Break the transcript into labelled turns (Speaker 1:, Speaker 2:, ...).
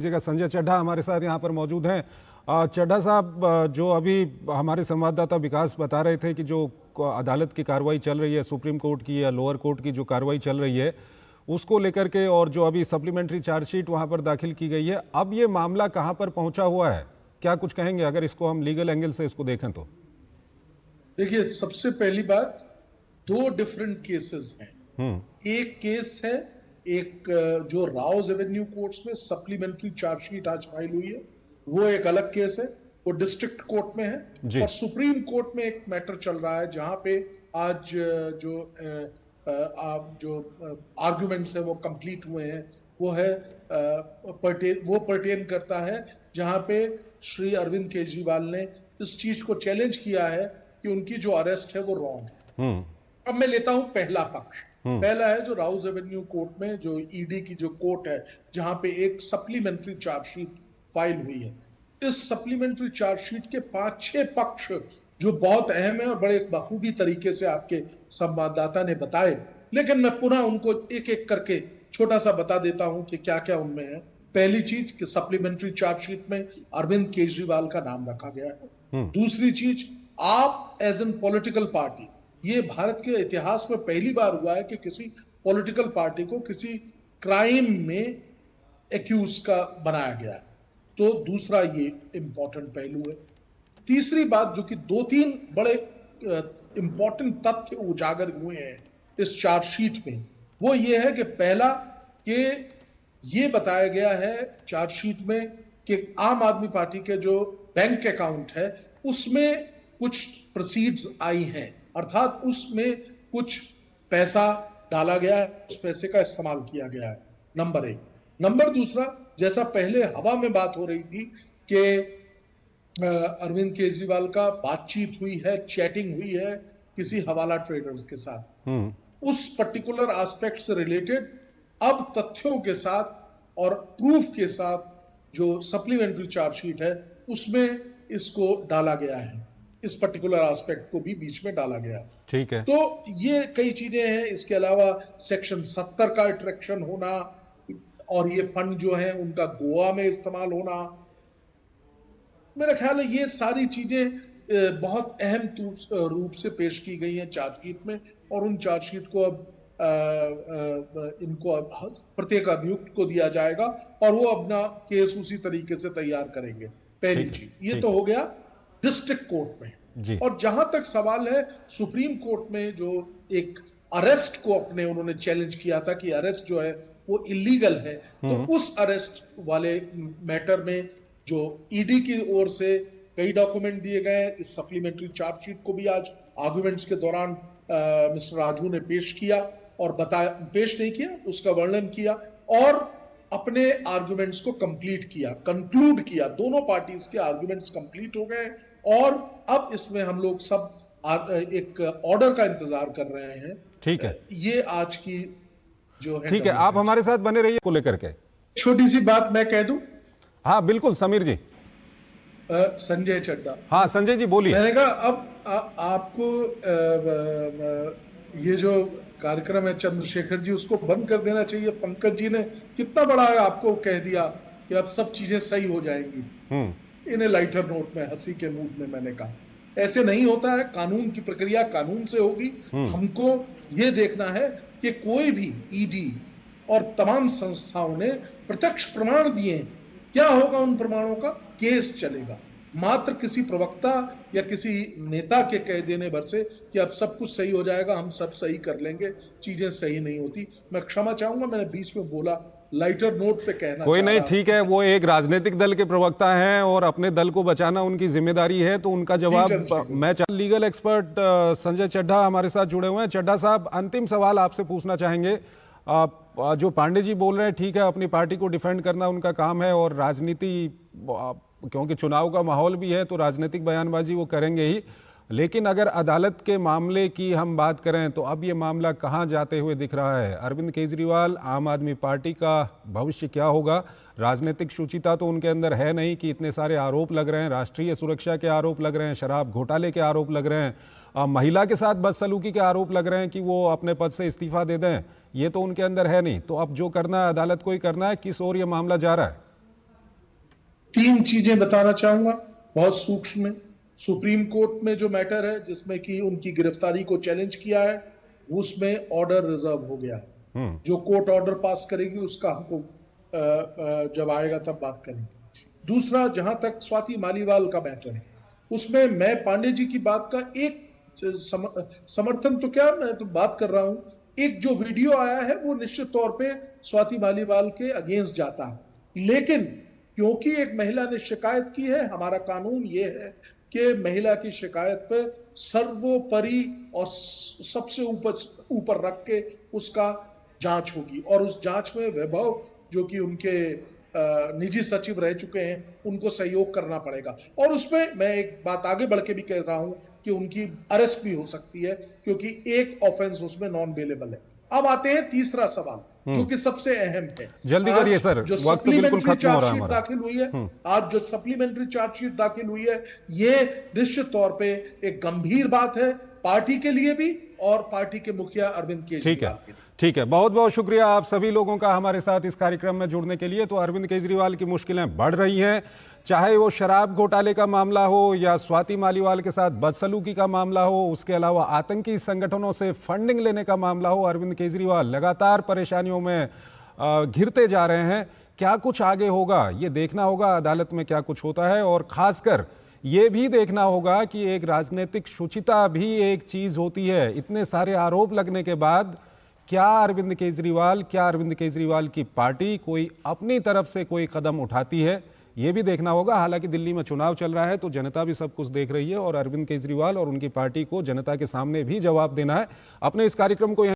Speaker 1: जगह संजय चड्ढा हमारे साथ यहाँ पर मौजूद हैं। चड्ढा साहब, जो अभी हमारे संवाददाता विकास बता रहे थे कि जो अदालत की कार्रवाई चल रही है, सुप्रीम कोर्ट की या लोअर कोर्ट की जो कार्रवाई चल रही है उसको लेकर के, और जो अभी सप्लीमेंट्री चार्जशीट वहाँ पर दाखिल की गई है, अब ये मामला कहाँ पर पहुँचा हुआ है, क्या कुछ कहेंगे अगर इसको हम लीगल एंगल से इसको देखें तो?
Speaker 2: देखिए, सबसे पहली बात, दो डिफरेंट केसेस हैं। एक केस है, एक जो राउज एवेन्यू कोर्ट्स में सप्लीमेंट्री चार्जशीट आज फाइल हुई है, वो एक अलग केस है, वो डिस्ट्रिक्ट कोर्ट में है। और सुप्रीम कोर्ट में एक मैटर चल रहा है जहां पे आज जो आर्गुमेंट्स है वो कंप्लीट हुए हैं। वो है वो पर्टेन करता है जहां पे श्री अरविंद केजरीवाल ने इस चीज को चैलेंज किया है कि उनकी जो अरेस्ट है वो रॉन्ग है। अब मैं लेता हूं पहला पक्ष। पहला है जो राउज एवेन्यू कोर्ट में, जो ईडी की जो कोर्ट है, जहां पे एक सप्लीमेंट्री चार्जशीट फाइल हुई है। इस सप्लीमेंट्री चार्जशीट के 5-6 पक्ष जो बहुत अहम है और बड़े बखूबी तरीके से आपके संवाददाता ने बताए, लेकिन मैं पुनः उनको एक एक करके छोटा सा बता देता हूं कि क्या क्या उनमें है। पहली चीज कि सप्लीमेंट्री चार्जशीट में अरविंद केजरीवाल का नाम रखा गया है। दूसरी चीज, आप एज एन पॉलिटिकल पार्टी, ये भारत के इतिहास में पहली बार हुआ है कि किसी पॉलिटिकल पार्टी को किसी क्राइम में एक्यूज का बनाया गया है। तो दूसरा ये इंपॉर्टेंट पहलू है। तीसरी बात, जो कि 2-3 बड़े इंपॉर्टेंट तथ्य उजागर हुए हैं इस चार्जशीट में, वो ये है कि पहला, कि ये बताया गया है चार्जशीट में कि आम आदमी पार्टी के जो बैंक अकाउंट है उसमें कुछ प्रोसीड्स आई हैं, अर्थात उसमें कुछ पैसा डाला गया है, उस पैसे का इस्तेमाल किया गया है, नंबर 1। नंबर दूसरा, जैसा पहले हवा में बात हो रही थी कि अरविंद केजरीवाल का बातचीत हुई है, चैटिंग हुई है किसी हवाला ट्रेडर्स के साथ, उस पर्टिकुलर एस्पेक्ट से रिलेटेड अब तथ्यों के साथ और प्रूफ के साथ जो सप्लीमेंट्री चार्जशीट है उसमें इसको डाला गया है, इस पर्टिकुलर एस्पेक्ट को भी बीच में डाला गया।
Speaker 1: ठीक है।
Speaker 2: तो ये कई चीजें हैं। इसके अलावा सेक्शन 70 का अट्रैक्शन होना और ये फंड जो है उनका गोवा में इस्तेमाल होना, मेरा ख्याल है ये सारी चीजें बहुत अहम रूप से पेश की गई हैं चार्जशीट में। और उन चार्जशीट को अब इनको प्रत्येक अभियुक्त को दिया जाएगा और वो अपना केस उसी तरीके से तैयार करेंगे। पहली चीज ये तो हो गया डिस्ट्रिक्ट कोर्ट में। और जहां तक सवाल है सुप्रीम कोर्ट में, जो एक अरेस्ट को अपने उन्होंने चैलेंज किया था कि अरेस्ट जो है वो इलीगल है, तो उस अरेस्ट वाले मैटर में जो ईडी की ओर से कई डॉक्यूमेंट दिए गए, इस सप्लीमेंट्री चार्जशीट को भी आज आर्गुमेंट्स के दौरान मिस्टर राजू ने पेश किया और बताया, पेश नहीं किया, उसका वर्णन किया और अपने आर्गुमेंट्स को कंप्लीट किया, कंक्लूड किया। दोनों पार्टीज के आर्गुमेंट्स कंप्लीट हो गए और अब इसमें हम लोग सब एक ऑर्डर का इंतजार कर रहे हैं।
Speaker 1: ठीक है,
Speaker 2: ये आज की जो है।
Speaker 1: ठीक है, आप हमारे साथ बने रहिए को लेकर के।
Speaker 2: छोटी सी बात मैं कह दूं?
Speaker 1: हाँ बिल्कुल, समीर जी।
Speaker 2: संजय चड्ढा।
Speaker 1: हाँ संजय जी बोलिए।
Speaker 2: मैंने कहा अब आपको ये जो कार्यक्रम है चंद्रशेखर जी, उसको बंद कर देना चाहिए। पंकज जी ने कितना बड़ा आपको कह दिया कि अब सब चीजें सही हो जाएंगी, इन्हें लाइटर नोट में, हंसी के मूड में मैंने कहा ऐसे नहीं होता है। कानून की प्रक्रिया कानून से होगी। हमको ये देखना है कि कोई भी ईडी और तमाम संस्थाओं ने प्रत्यक्ष प्रमाण दिए, क्या होगा उन प्रमाणों का? केस चलेगा। मात्र किसी प्रवक्ता या किसी नेता के कह देने भर से कि अब सब कुछ सही हो जाएगा, हम सब सही कर लेंगे, चीजें सही नहीं होती। मैं क्षमा चाहूंगा, मैंने बीच में बोला, लाइटर नोट पे कहना
Speaker 1: कोई नहीं, ठीक है, वो एक राजनीतिक दल के प्रवक्ता हैं और अपने दल को बचाना उनकी जिम्मेदारी है, तो उनका जवाब मैं लीगल एक्सपर्ट संजय चड्ढा हमारे साथ जुड़े हुए हैं। चड्ढा साहब, अंतिम सवाल आपसे पूछना चाहेंगे। जो पांडे जी बोल रहे हैं, ठीक है, अपनी पार्टी को डिफेंड करना उनका काम है और राजनीति, क्योंकि चुनाव का माहौल भी है तो राजनीतिक बयानबाजी वो करेंगे ही, लेकिन अगर अदालत के मामले की हम बात करें तो अब ये मामला कहाँ जाते हुए दिख रहा है? अरविंद केजरीवाल, आम आदमी पार्टी का भविष्य क्या होगा? राजनीतिक शुचिता तो उनके अंदर है नहीं कि इतने सारे आरोप लग रहे हैं, राष्ट्रीय सुरक्षा के आरोप लग रहे हैं, शराब घोटाले के आरोप लग रहे हैं, महिला के साथ बदसलूकी के आरोप लग रहे हैं कि वो अपने पद से इस्तीफा दे दें, ये तो उनके अंदर है नहीं। तो अब जो करना है अदालत को ही करना है। किस ओर ये मामला जा रहा है?
Speaker 2: तीन चीजें बताना चाहूंगा, बहुत सूक्ष्म में। सुप्रीम कोर्ट में जो मैटर है जिसमें कि उनकी गिरफ्तारी को चैलेंज किया है, उसमें ऑर्डर रिजर्व हो गया है। जो कोर्ट ऑर्डर पास करेगी उसका हमको जब आएगा तब बात करेंगे। दूसरा, जहां तक स्वाति मालीवाल का मैटर है, उसमें मैं पांडे जी की बात का एक समर्थन तो क्या, मैं तो बात कर रहा हूं, एक जो वीडियो आया है वो निश्चित तौर पे स्वाति मालीवाल के अगेंस्ट जाता है, लेकिन क्योंकि एक महिला ने शिकायत की है, हमारा कानून ये है कि महिला की शिकायत पे सर्वोपरि और सबसे ऊपर रख के उसका जांच होगी, और उस जांच में वैभव जो कि उनके निजी सचिव रह चुके हैं उनको सहयोग करना पड़ेगा। और उसमें मैं एक बात आगे बढ़ के भी कह रहा हूं कि उनकी अरेस्ट भी हो सकती है, क्योंकि एक ऑफेंस उसमें नॉन बेलेबल है। अब आते हैं तीसरा सवाल जो कि सबसे अहम है।
Speaker 1: जल्दी करिए सर,
Speaker 2: जो
Speaker 1: वक्त बिल्कुल खत्म हो रहा है
Speaker 2: चार्जशीट
Speaker 1: हमारा।
Speaker 2: दाखिल हुई है, आज जो सप्लीमेंट्री चार्जशीट दाखिल हुई है, ये निश्चित तौर पे एक गंभीर बात है पार्टी के लिए भी और पार्टी के मुखिया अरविंद केजरीवाल के लिए।
Speaker 1: ठीक है, बहुत बहुत शुक्रिया आप सभी लोगों का हमारे साथ इस कार्यक्रम में जुड़ने के लिए। तो अरविंद केजरीवाल की मुश्किलें बढ़ रही हैं, चाहे वो शराब घोटाले का मामला हो या स्वाति मालीवाल के साथ बदसलूकी का मामला हो, उसके अलावा आतंकी संगठनों से फंडिंग लेने का मामला हो। अरविंद केजरीवाल लगातार परेशानियों में घिरते जा रहे हैं। क्या कुछ आगे होगा ये देखना होगा, अदालत में क्या कुछ होता है, और खासकर ये भी देखना होगा कि एक राजनीतिक शुचिता भी एक चीज होती है। इतने सारे आरोप लगने के बाद क्या अरविंद केजरीवाल की पार्टी कोई अपनी तरफ से कोई कदम उठाती है, ये भी देखना होगा। हालांकि दिल्ली में चुनाव चल रहा है तो जनता भी सब कुछ देख रही है और अरविंद केजरीवाल और उनकी पार्टी को जनता के सामने भी जवाब देना है। अपने इस कार्यक्रम को